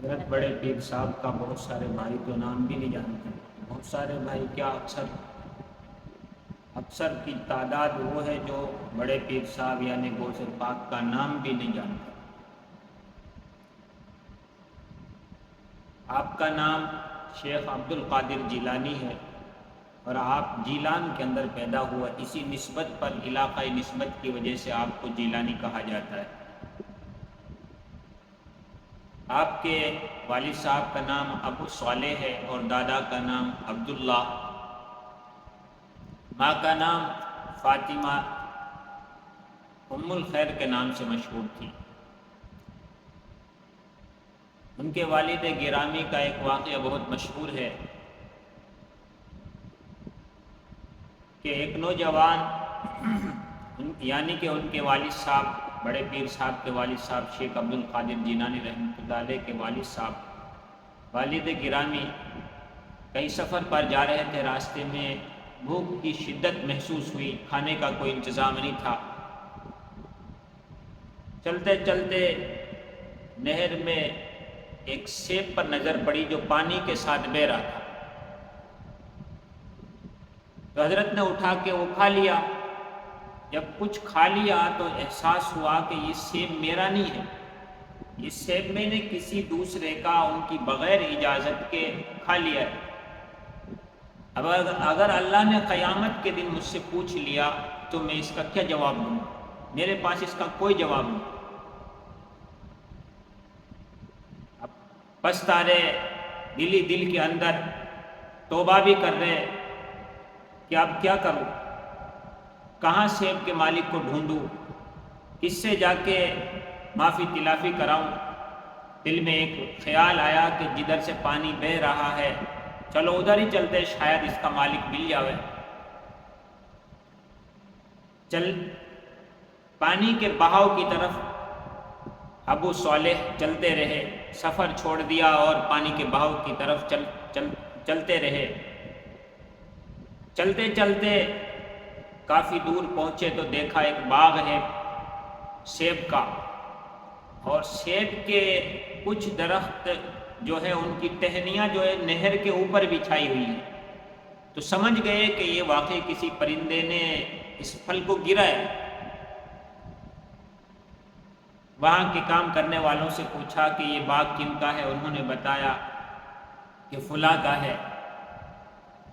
حضرت بڑے پیر صاحب کا بہت سارے بھائی تو نام بھی نہیں جانتے. بہت سارے بھائی کیا اکثر کی تعداد وہ ہے جو بڑے پیر صاحب یعنی غوث پاک کا نام بھی نہیں جانتے. آپ کا نام شیخ عبد القادر جیلانی ہے اور آپ جیلان کے اندر پیدا ہوا، اسی نسبت پر علاقائی نسبت کی وجہ سے آپ کو جیلانی کہا جاتا ہے. آپ کے والد صاحب کا نام ابو صالح ہے اور دادا کا نام عبداللہ. ماں کا نام فاطمہ ام الخیر کے نام سے مشہور تھی. ان کے والد گرامی کا ایک واقعہ بہت مشہور ہے کہ ایک نوجوان یعنی کہ ان کے والد صاحب بڑے پیر صاحب کے والد صاحب شیخ عبد القادر جیلانی رحمۃ اللہ علیہ کے والد صاحب والد گرامی کئی سفر پر جا رہے تھے. راستے میں بھوک کی شدت محسوس ہوئی، کھانے کا کوئی انتظام نہیں تھا. چلتے چلتے نہر میں ایک سیب پر نظر پڑی جو پانی کے ساتھ بہہ رہا تھا. تو حضرت نے اٹھا کے وہ کھا لیا. جب کچھ کھا لیا تو احساس ہوا کہ یہ سیب میرا نہیں ہے، یہ سیب میں نے کسی دوسرے کا ان کی بغیر اجازت کے کھا لیا ہے. اب اگر اللہ نے قیامت کے دن مجھ سے پوچھ لیا تو میں اس کا کیا جواب دوں؟ میرے پاس اس کا کوئی جواب نہیں. اب پچھتا رہے، دل کے اندر توبہ بھی کر رہے کہ اب کیا کروں، کہاں سیب کے مالک کو ڈھونڈوں، کس سے جا کے معافی تلافی کراؤں. دل میں ایک خیال آیا کہ جدھر سے پانی بہہ رہا ہے چلو ادھر ہی چلتے، شاید اس کا مالک مل جاوے. پانی کے بہاؤ کی طرف ابو صالح چلتے رہے، سفر چھوڑ دیا اور پانی کے بہاؤ کی طرف چلتے رہے. چلتے چلتے کافی دور پہنچے تو دیکھا ایک باغ ہے سیب کا، اور سیب کے کچھ درخت جو ہے ان کی ٹہنیاں جو ہے نہر کے اوپر بچھائی ہوئی ہیں. تو سمجھ گئے کہ یہ واقعی کسی پرندے نے اس پھل کو گرا ہے. وہاں کے کام کرنے والوں سے پوچھا کہ یہ باغ کن کا ہے؟ انہوں نے بتایا کہ فلاں کا ہے.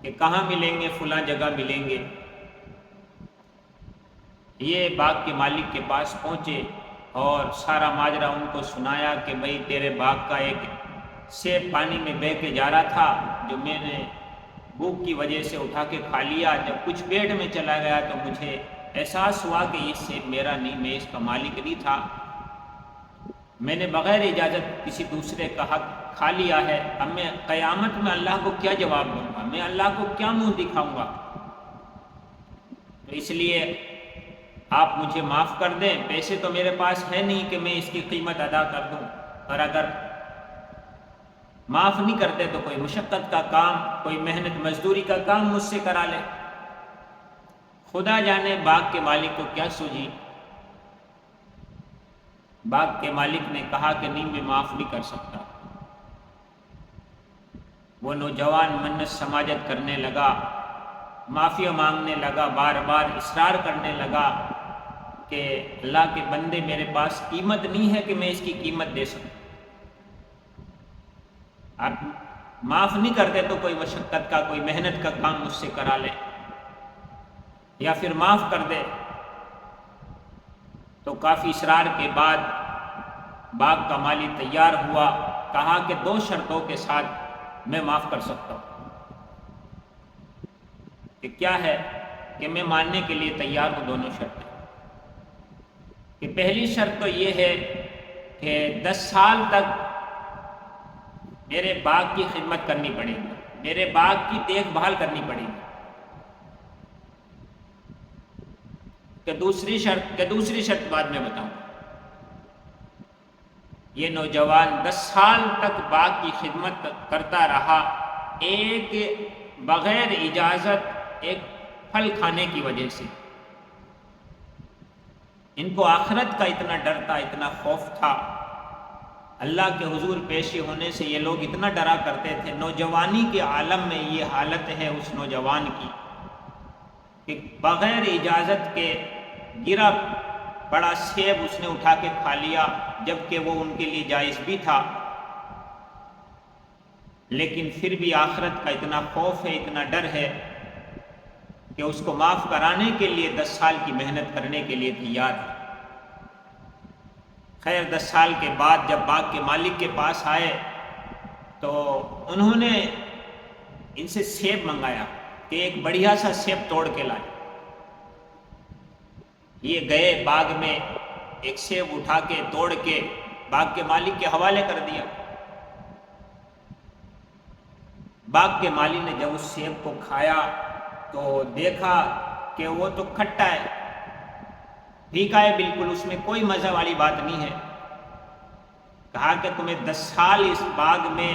کہ کہاں ملیں گے؟ فلاں جگہ ملیں گے. یہ باغ کے مالک کے پاس پہنچے اور سارا ماجرا ان کو سنایا کہ بھئی تیرے باغ کا ایک سیب پانی میں بہہ کے جا رہا تھا جو میں نے بھوک کی وجہ سے اٹھا کے کھا لیا. جب کچھ پیٹ میں چلا گیا تو مجھے احساس ہوا کہ یہ سیب میرا نہیں، میں اس کا مالک نہیں تھا، میں نے بغیر اجازت کسی دوسرے کا حق کھا لیا ہے. اب میں قیامت میں اللہ کو کیا جواب دوں گا؟ میں اللہ کو کیا منہ دکھاؤں گا؟ تو اس لیے آپ مجھے معاف کر دیں. پیسے تو میرے پاس ہے نہیں کہ میں اس کی قیمت ادا کر دوں، اور اگر معاف نہیں کرتے تو کوئی مشقت کا کام، کوئی محنت مزدوری کا کام مجھ سے کرا لے. خدا جانے باغ کے مالک کو کیا سوجھی. باغ کے مالک نے کہا کہ نہیں، میں معاف نہیں کر سکتا. وہ نوجوان منت سماجت کرنے لگا، معافی مانگنے لگا، بار بار اصرار کرنے لگا کہ اللہ کے بندے میرے پاس قیمت نہیں ہے کہ میں اس کی قیمت دے سکوں. آپ معاف نہیں کرتے تو کوئی مشقت کا، کوئی محنت کا کام مجھ سے کرا لے، یا پھر معاف کر دے. تو کافی اصرار کے بعد باغ کا مالی تیار ہوا. کہا کہ 2 شرطوں کے ساتھ میں معاف کر سکتا ہوں. کہ کیا ہے؟ کہ میں ماننے کے لیے تیار ہوں دونوں شرطیں. کہ پہلی شرط تو یہ ہے کہ 10 سال تک میرے باغ کی خدمت کرنی پڑے گی، میرے باغ کی دیکھ بھال کرنی پڑے گی. کہ دوسری شرط بعد میں بتاؤں. یہ نوجوان 10 سال تک باغ کی خدمت کرتا رہا، ایک بغیر اجازت ایک پھل کھانے کی وجہ سے. ان کو آخرت کا اتنا ڈر تھا، اتنا خوف تھا اللہ کے حضور پیش ہونے سے یہ لوگ اتنا ڈرا کرتے تھے۔ نوجوانی کے عالم میں یہ حالت ہے اس نوجوان کی کہ بغیر اجازت کے گرا پڑا سیب اس نے اٹھا کے کھا لیا، جبکہ وہ ان کے لیے جائز بھی تھا، لیکن پھر بھی آخرت کا اتنا خوف ہے، اتنا ڈر ہے کہ اس کو معاف کرانے کے لیے 10 سال کی محنت کرنے کے لیے تیار ہے۔ خیر 10 سال کے بعد جب باغ کے مالک کے پاس آئے تو انہوں نے ان سے سیب منگایا کہ ایک بڑھیا سا سیب توڑ کے لائے۔ یہ گئے باغ میں، ایک سیب اٹھا کے توڑ کے باغ کے مالک کے حوالے کر دیا۔ باغ کے مالک نے جب اس سیب کو کھایا تو دیکھا کہ وہ تو کھٹا ہے، پھیکا ہے بالکل، اس میں کوئی مزہ والی بات نہیں ہے۔ کہا کہ تمہیں 10 سال اس باغ میں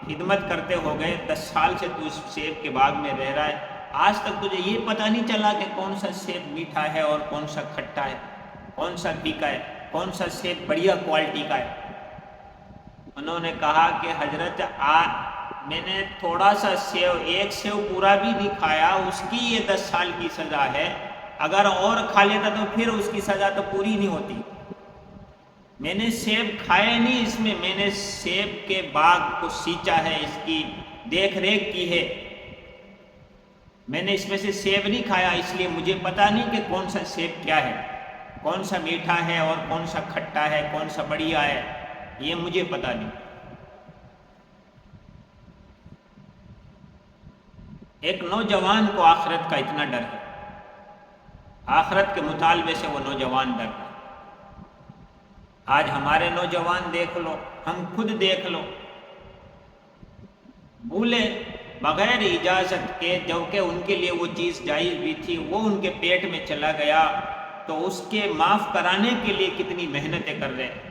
خدمت کرتے ہو گئے، 10 سال سے تو اس سیب کے باغ میں رہ رہا ہے، آج تک تجھے یہ پتہ نہیں چلا کہ کون سا سیب میٹھا ہے اور کون سا کھٹا ہے، کون سا پھیکا ہے، کون سا سیب بڑھیا کوالٹی کا ہے۔ انہوں نے کہا کہ حضرت میں نے تھوڑا سا سیو، ایک سیو پورا بھی نہیں کھایا، اس کی یہ 10 سال کی سزا ہے، اگر اور کھا لیتا تو پھر اس کی سزا تو پوری نہیں ہوتی۔ میں نے سیب کھائے نہیں، اس میں نے سیب کے باغ کو سینچا ہے، اس کی دیکھ ریکھ کی ہے، میں نے اس میں سے سیب نہیں کھایا، اس لیے مجھے پتہ نہیں کہ کون سا سیب کیا ہے، کون سا میٹھا ہے اور کون سا کھٹا ہے، کون سا بڑھیا ہے، یہ مجھے پتہ نہیں۔ ایک نوجوان کو آخرت کا اتنا ڈر ہے، آخرت کے مطالبے سے وہ نوجوان ڈر ہے۔ آج ہمارے نوجوان دیکھ لو، ہم خود دیکھ لو، بھولے بغیر اجازت کے، جبکہ ان کے لیے وہ چیز جائز بھی تھی، وہ ان کے پیٹ میں چلا گیا تو اس کے معاف کرانے کے لیے کتنی محنتیں کر رہے ہیں۔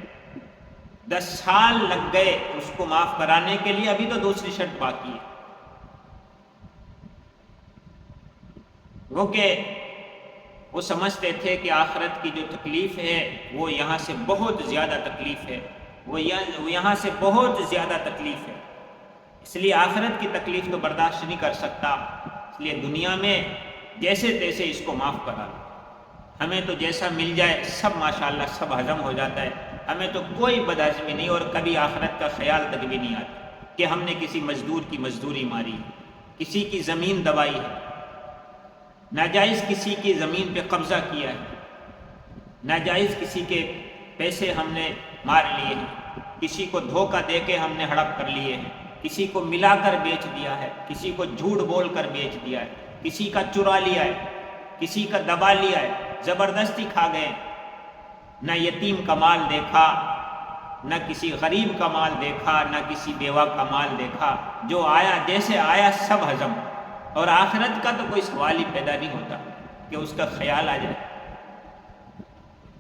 10 سال لگ گئے اس کو معاف کرانے کے لیے، ابھی تو دوسری شرط باقی ہے۔ وہ کہ وہ سمجھتے تھے کہ آخرت کی جو تکلیف ہے وہ یہاں سے بہت زیادہ تکلیف ہے، وہ یہاں سے بہت زیادہ تکلیف ہے، اس لیے آخرت کی تکلیف تو برداشت نہیں کر سکتا، اس لیے دنیا میں جیسے تیسے اس کو معاف کرا لو، ہمیں تو جیسا مل جائے سب ماشاءاللہ سب ہضم ہو جاتا ہے، ہمیں تو کوئی بدہضمی نہیں، اور کبھی آخرت کا خیال تک بھی نہیں آتا کہ ہم نے کسی مزدور کی مزدوری ماری، کسی کی زمین دبائی ہے، ناجائز کسی کی زمین پہ قبضہ کیا ہے، ناجائز کسی کے پیسے ہم نے مار لیے ہیں، کسی کو دھوکہ دے کے ہم نے ہڑپ کر لیے ہیں، کسی کو ملا کر بیچ دیا ہے، کسی کو جھوٹ بول کر بیچ دیا ہے، کسی کا چرا لیا ہے، کسی کا دبا لیا ہے، زبردستی کھا گئے، نہ یتیم کا مال دیکھا، نہ کسی غریب کا مال دیکھا، نہ کسی بیوہ کا مال دیکھا، جو آیا جیسے آیا سب ہضم، اور آخرت کا تو کوئی سوال ہی پیدا نہیں ہوتا کہ اس کا خیال آ جائے۔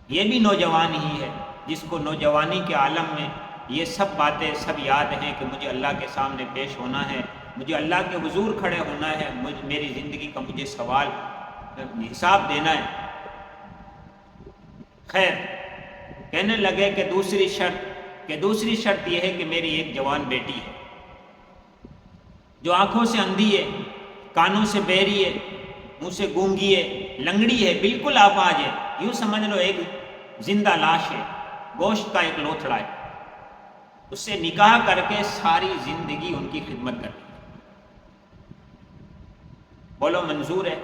یہ بھی نوجوان ہی ہے جس کو نوجوانی کے عالم میں یہ سب باتیں سب یاد ہیں کہ مجھے اللہ کے سامنے پیش ہونا ہے، مجھے اللہ کے حضور کھڑے ہونا ہے، میری زندگی کا مجھے سوال حساب دینا ہے۔ خیر کہنے لگے کہ دوسری شرط یہ ہے کہ میری ایک جوان بیٹی ہے جو آنکھوں سے اندھی ہے، کانوں سے بہری ہے، منہ سے گونگی ہے، لنگڑی ہے، بالکل آپاج ہے، یوں سمجھ لو ایک زندہ لاش ہے، گوشت کا ایک لوتھڑا ہے، اس سے نکاح کر کے ساری زندگی ان کی خدمت کرنی۔ بولو منظور ہے؟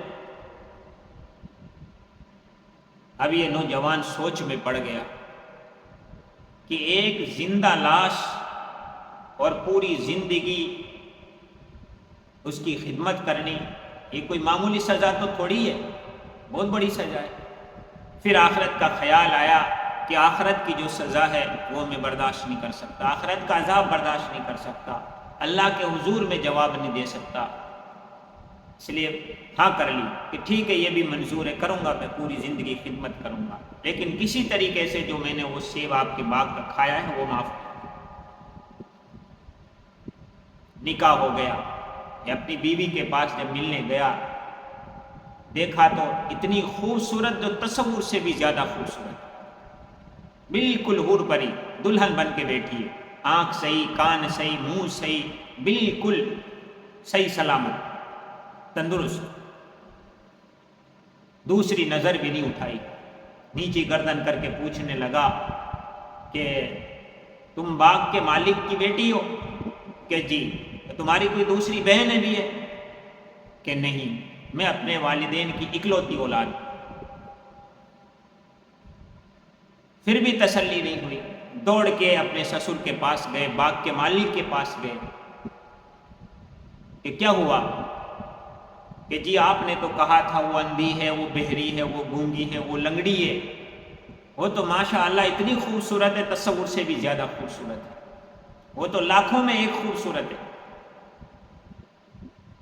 اب یہ نوجوان سوچ میں پڑ گیا کہ ایک زندہ لاش اور پوری زندگی اس کی خدمت کرنی، یہ کوئی معمولی سزا تو تھوڑی ہے، بہت بڑی سزا ہے۔ پھر آخرت کا خیال آیا کہ آخرت کی جو سزا ہے وہ میں برداشت نہیں کر سکتا، آخرت کا عذاب برداشت نہیں کر سکتا، اللہ کے حضور میں جواب نہیں دے سکتا، اس لیے ہاں کر لی کہ ٹھیک ہے یہ بھی منظور ہے، کروں گا، میں پوری زندگی خدمت کروں گا، لیکن کسی طریقے سے جو میں نے وہ سیب آپ کے باغ کا کھایا ہے وہ معاف کر۔ نکاح ہو گیا، اپنی بیوی کے پاس جب ملنے گیا دیکھا تو اتنی خوبصورت جو تصور سے بھی زیادہ خوبصورت، بالکل حور پری دلہن بن کے بیٹھی ہے، آنکھ صحیح، کان صحیح، منہ صحیح، بالکل صحیح سلامت تندرست، دوسری نظر بھی نہیں اٹھائی۔ نیچی گردن کر کے پوچھنے لگا کہ تم باغ کے مالک کی بیٹی ہو؟ کہ جی۔ تمہاری کوئی دوسری بہن بھی ہے؟ کہ نہیں، میں اپنے والدین کی اکلوتی اولاد۔ پھر بھی تسلی نہیں ہوئی، دوڑ کے اپنے سسر کے پاس گئے، باغ کے مالک کے پاس گئے کہ کیا ہوا؟ کہ جی آپ نے تو کہا تھا وہ اندھی ہے، وہ بہری ہے، وہ گونگی ہے، وہ لنگڑی ہے، وہ تو ماشاء اللہ اتنی خوبصورت ہے، تصور سے بھی زیادہ خوبصورت ہے، وہ تو لاکھوں میں ایک خوبصورت ہے،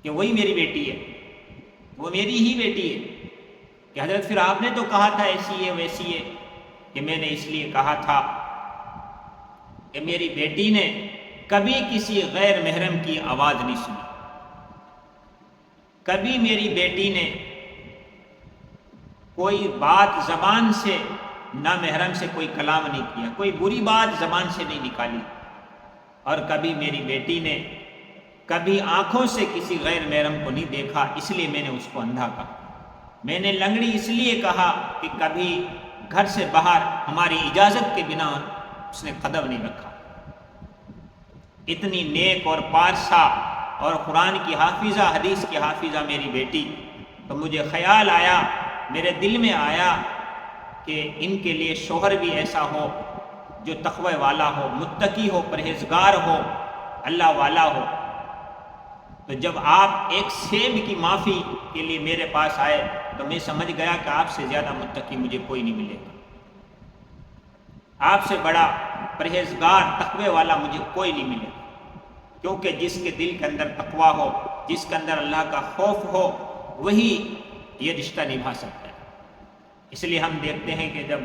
کہ وہی میری بیٹی ہے، وہ میری ہی بیٹی ہے۔ کہ حضرت پھر آپ نے تو کہا تھا ایسی ہے ویسی ہے۔ کہ میں نے اس لیے کہا تھا کہ میری بیٹی نے کبھی کسی غیر محرم کی آواز نہیں سنی، کبھی میری بیٹی نے کوئی بات زبان سے نامحرم سے کوئی کلام نہیں کیا، کوئی بری بات زبان سے نہیں نکالی، اور کبھی میری بیٹی نے کبھی آنکھوں سے کسی غیر محرم کو نہیں دیکھا، اس لیے میں نے اس کو اندھا کہا۔ میں نے لنگڑی اس لیے کہا کہ کبھی گھر سے باہر ہماری اجازت کے بنا اس نے قدم نہیں رکھا۔ اتنی نیک اور پارسا اور قرآن کی حافظہ، حدیث کی حافظہ میری بیٹی، تو مجھے خیال آیا، میرے دل میں آیا کہ ان کے لیے شوہر بھی ایسا ہو جو تقوی والا ہو، متقی ہو، پرہیزگار ہو، اللہ والا ہو۔ تو جب آپ ایک سیب کی معافی کے لیے میرے پاس آئے تو میں سمجھ گیا کہ آپ سے زیادہ متقی مجھے کوئی نہیں ملے گا، آپ سے بڑا پرہیزگار تقوی والا مجھے کوئی نہیں ملے گا، کیونکہ جس کے دل کے اندر تقوی ہو، جس کے اندر اللہ کا خوف ہو، وہی یہ رشتہ نبھا سکتا ہے۔ اس لیے ہم دیکھتے ہیں کہ جب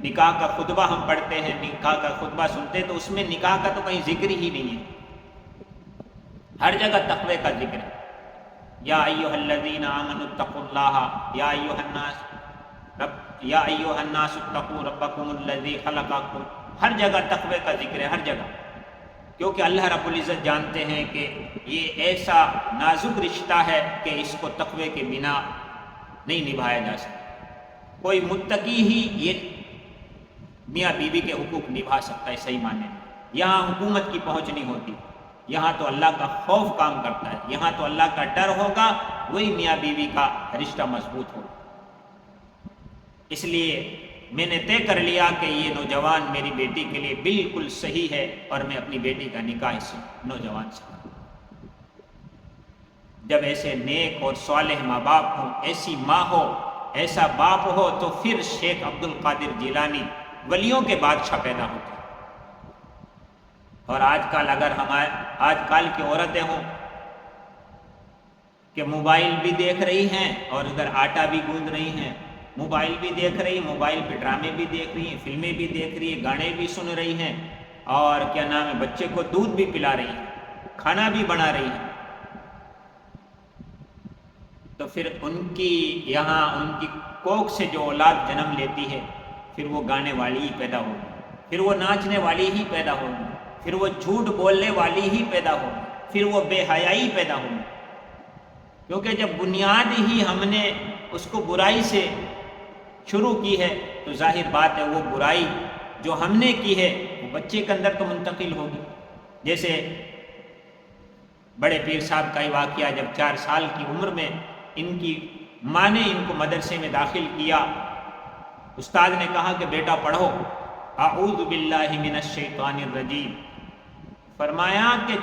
نکاح کا خطبہ ہم پڑھتے ہیں، نکاح کا خطبہ سنتے ہیں، تو اس میں نکاح کا تو کہیں ذکر ہی نہیں ہے، ہر جگہ تقوی کا ذکر ہے۔ یا ایھا الذین آمنوا اتقوا اللہ، یا ایھا الناس اتقوا ربکم الذی خلقکم، ہر جگہ تقوی کا ذکر ہے، ہر جگہ، کیونکہ اللہ رب العزت جانتے ہیں کہ یہ ایسا نازک رشتہ ہے کہ اس کو تقوی کے بنا نہیں نبھایا جا سکتا۔ کوئی متقی ہی یہ میاں بیوی کے حقوق نبھا سکتا ہے صحیح معنی میں۔ یہاں حکومت کی پہنچ نہیں ہوتی، یہاں تو اللہ کا خوف کام کرتا ہے، یہاں تو اللہ کا ڈر ہوگا، وہی میاں بیوی کا رشتہ مضبوط ہوگا۔ اس لیے میں نے طے کر لیا کہ یہ نوجوان میری بیٹی کے لیے بالکل صحیح ہے، اور میں اپنی بیٹی کا نکاح اس نوجوان سے کروں۔ جب ایسے نیک اور صالح ماں باپ ہوں، ایسی ماں ہو، ایسا باپ ہو، تو پھر شیخ عبد القادر جیلانی ولیوں کے بادشاہ پیدا ہوتے ہیں۔ اور آج کل اگر آج کل کی عورتیں ہوں کہ موبائل بھی دیکھ رہی ہیں اور ادھر آٹا بھی گوندھ رہی ہیں، موبائل بھی دیکھ رہی ہیں، موبائل پہ ڈرامے بھی دیکھ رہی ہیں، فلمیں بھی دیکھ رہی ہیں، گانے بھی سن رہی ہیں، اور کیا نام ہے، بچے کو دودھ بھی پلا رہی ہیں، کھانا بھی بنا رہی ہیں، تو پھر ان کی یہاں ان کی کوکھ سے جو اولاد جنم لیتی ہے، پھر وہ گانے والی ہی پیدا ہوگی، پھر وہ ناچنے والی ہی پیدا ہوگی، پھر وہ جھوٹ بولنے والی ہی پیدا ہوگی، پھر وہ بے حیائی پیدا ہوگی۔ کیونکہ جب بنیاد ہی ہم نے اس کو برائی سے شروع کی ہے، تو ظاہر بات ہے وہ برائی جو ہم نے کی ہے وہ بچے کے اندر تو منتقل ہوگی۔ جیسے بڑے پیر صاحب کا ہی واقعہ، جب 4 سال کی عمر میں ان کی ماں نے ان کو مدرسے میں داخل کیا، استاد نے کہا کہ بیٹا پڑھو، اعوذ باللہ من الشیطان الرجیم، فرمایا کہ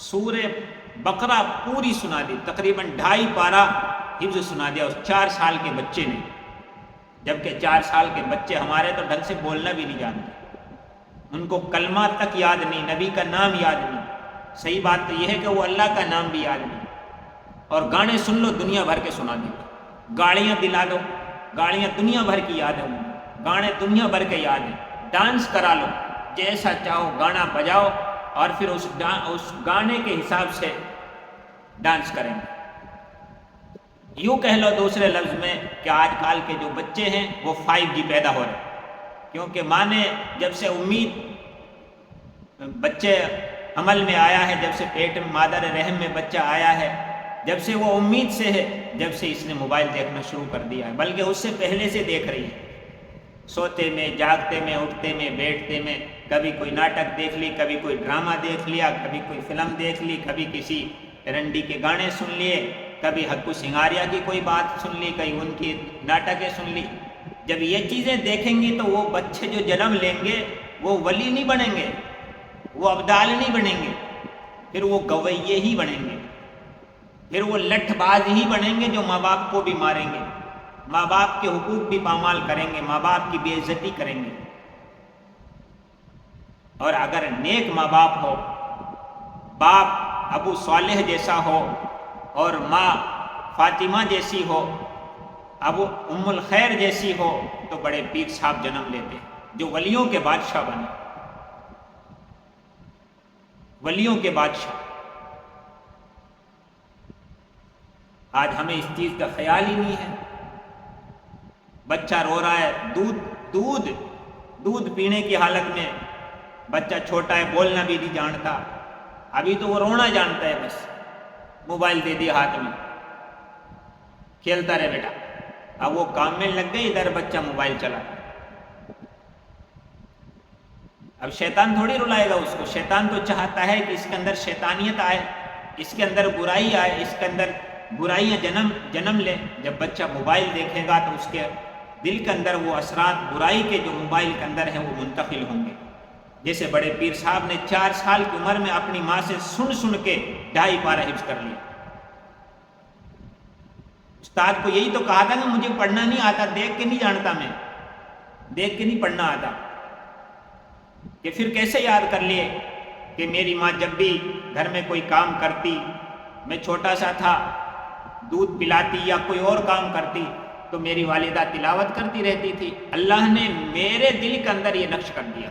سورہ بقرہ پوری سنا دی، تقریباً 2.5 پارہ حفظ سنا دیا اس 4 سال کے بچے نے، جبکہ 4 سال کے بچے ہمارے تو ڈھنگ سے بولنا بھی نہیں جانتے، ان کو کلمہ تک یاد نہیں، نبی کا نام یاد نہیں۔ صحیح بات تو یہ ہے کہ وہ اللہ کا نام بھی یاد نہیں، اور گانے سن لو دنیا بھر کے سنا دیں، گاڑیاں دلا دو، گاڑیاں دنیا بھر کی یاد ہیں، گانے دنیا بھر کے یاد ہیں، ڈانس کرا لو، جیسا چاہو گانا بجاؤ، اور پھر اس گانے کے حساب سے ڈانس کریں گے۔ یوں کہہ لو دوسرے لفظ میں کہ آج کل کے جو بچے ہیں وہ 5G پیدا ہو رہے ہیں، کیونکہ ماں نے جب سے امید بچے عمل میں آیا ہے، جب سے پیٹ میں مادر رحم میں بچہ آیا ہے، جب سے وہ امید سے ہے، جب سے اس نے موبائل دیکھنا شروع کر دیا ہے، بلکہ اس سے پہلے سے دیکھ رہی ہے، سوتے میں، جاگتے میں، اٹھتے میں، بیٹھتے میں، کبھی کوئی ناٹک دیکھ لی، کبھی کوئی ڈرامہ دیکھ لیا، کبھی کوئی فلم دیکھ لی، کبھی کسی رنڈی کے گانے سن لیے، کبھی حکو سنگاریا کی کوئی بات سن لی، کہیں ان کی ناٹکیں سن لی۔ جب یہ چیزیں دیکھیں گی تو وہ بچے جو جنم لیں گے وہ ولی نہیں بنیں گے، وہ ابدال نہیں بنیں گے، پھر وہ گویے ہی بنیں گے، پھر وہ لٹھ باز ہی بنیں گے جو ماں باپ کو بھی ماریں گے، ماں باپ کے حقوق بھی پامال کریں گے، ماں باپ کی بے عزتی کریں گے۔ اور اگر نیک ماں باپ ہو، باپ ابو صالح جیسا ہو اور ماں فاطمہ جیسی ہو، ابو ام الخیر جیسی ہو، تو بڑے پیر صاحب جنم لیتے ہیں جو ولیوں کے بادشاہ بنے، ولیوں کے بادشاہ۔ آج ہمیں اس چیز کا خیال ہی نہیں ہے۔ بچہ رو رہا ہے، دودھ پینے کی حالت میں، بچہ چھوٹا ہے، بولنا بھی نہیں جانتا، ابھی تو وہ رونا جانتا ہے، بس موبائل دے دی ہاتھ میں، کھیلتا رہے بیٹا۔ اب وہ کام میں لگ گئے، ادھر بچہ موبائل چلا۔ اب شیطان تھوڑی رلائے گا اس کو، شیطان تو چاہتا ہے کہ اس کے اندر شیطانیت آئے، اس کے اندر برائی آئے، اس کے اندر برائیاں جنم لے۔ جب بچہ موبائل دیکھے گا تو اس کے دل کے اندر وہ اثرات برائی کے جو موبائل کے اندر ہیں وہ منتقل ہوں گے۔ جیسے بڑے پیر صاحب نے 4 سال کی عمر میں اپنی ماں سے سن کے 2.5 پارہ حفظ کر لیا۔ استاد کو یہی تو کہا تھا کہ مجھے پڑھنا نہیں آتا، دیکھ کے نہیں جانتا، میں دیکھ کے نہیں پڑھنا آتا، کہ پھر کیسے یاد کر لیے کہ میری ماں جب بھی گھر میں کوئی کام کرتی، میں چھوٹا سا تھا، دودھ پلاتی یا کوئی اور کام کرتی تو میری والدہ تلاوت کرتی رہتی تھی۔ اللہ نے میرے دل کے اندر یہ نقش کر دیا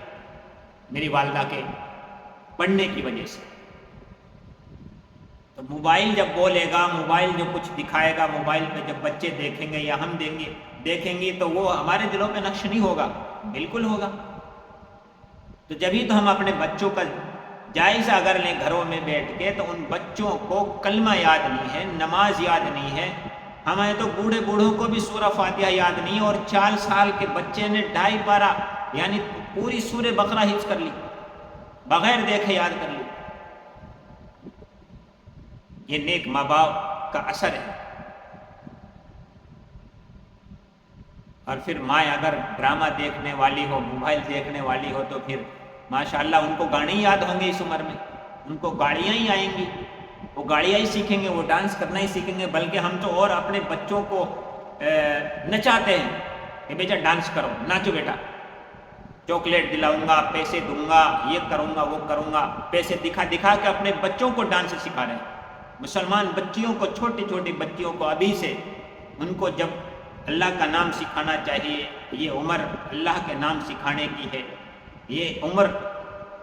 میری والدہ کے پڑھنے کی وجہ سے۔ تو موبائل جب بولے گا، موبائل جو کچھ دکھائے گا، موبائل پہ جب بچے دیکھیں گے یا ہم دیکھیں گے تو وہ ہمارے دلوں پہ نقش نہیں ہوگا، بالکل ہوگا۔ تو جبھی تو ہم اپنے بچوں کا جائزہ اگر لیں گھروں میں بیٹھ کے، تو ان بچوں کو کلمہ یاد نہیں ہے، نماز یاد نہیں ہے۔ ہمیں تو بوڑھوں کو بھی سورہ فاتحہ یاد نہیں ہے، اور 4 سال کے بچے نے 2.5 پارہ یعنی پوری سورہ بقرہ حفظ کر لی، بغیر دیکھے یاد کر لی۔ یہ نیک ماں باپ کا اثر ہے۔ اور پھر ماں اگر ڈرامہ دیکھنے والی ہو، موبائل دیکھنے والی ہو، تو پھر ماشاءاللہ ان کو گانے ہی یاد ہوں گے، اس عمر میں ان کو گاڑیاں ہی آئیں گی، وہ گاڑیاں ہی سیکھیں گے، وہ ڈانس کرنا ہی سیکھیں گے۔ بلکہ ہم تو اور اپنے بچوں کو نچاتے ہیں کہ بیٹا ڈانس کرو، ناچو بیٹا، چاکلیٹ دلاؤں گا، پیسے دوں گا، یہ کروں گا، وہ کروں گا، پیسے دکھا کے اپنے بچوں کو ڈانس سکھا رہے ہیں۔ مسلمان بچیوں کو، چھوٹی بچیوں کو ابھی سے ان کو جب اللہ کا نام سکھانا چاہیے، یہ عمر اللہ کے نام سکھانے کی ہے، یہ عمر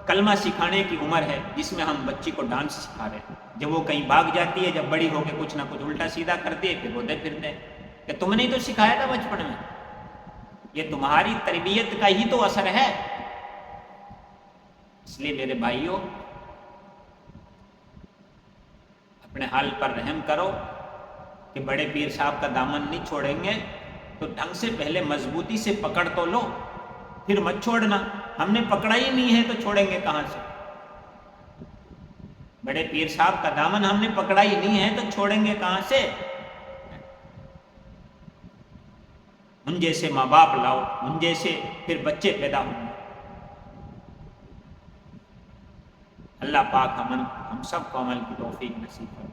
کلمہ سکھانے کی عمر ہے، جس میں ہم بچی کو ڈانس سکھا رہے ہیں۔ جب وہ کہیں بھاگ جاتی ہے، جب بڑی ہو کے کچھ نہ کچھ الٹا سیدھا کرتی ہے، پھر روتے پھرتے ہیں کہ تم نے تو سکھایا تھا بچپن میں، یہ تمہاری تربیت کا ہی تو اثر ہے۔ اس لیے میرے بھائیوں، اپنے حال پر رحم کرو کہ بڑے پیر صاحب کا دامن نہیں چھوڑیں گے تو ڈھنگ سے پہلے مضبوطی سے پکڑ تو لو، پھر مت چھوڑنا۔ ہم نے پکڑا ہی نہیں ہے تو چھوڑیں گے کہاں سے؟ بڑے پیر صاحب کا دامن ہم نے پکڑا ہی نہیں ہے تو چھوڑیں گے کہاں سے؟ ان جیسے ماں باپ لاؤ، ان جیسے پھر بچے پیدا ہوں گے۔ اللہ پاک ہم سب کو عمل کی توفیق نصیب کرے۔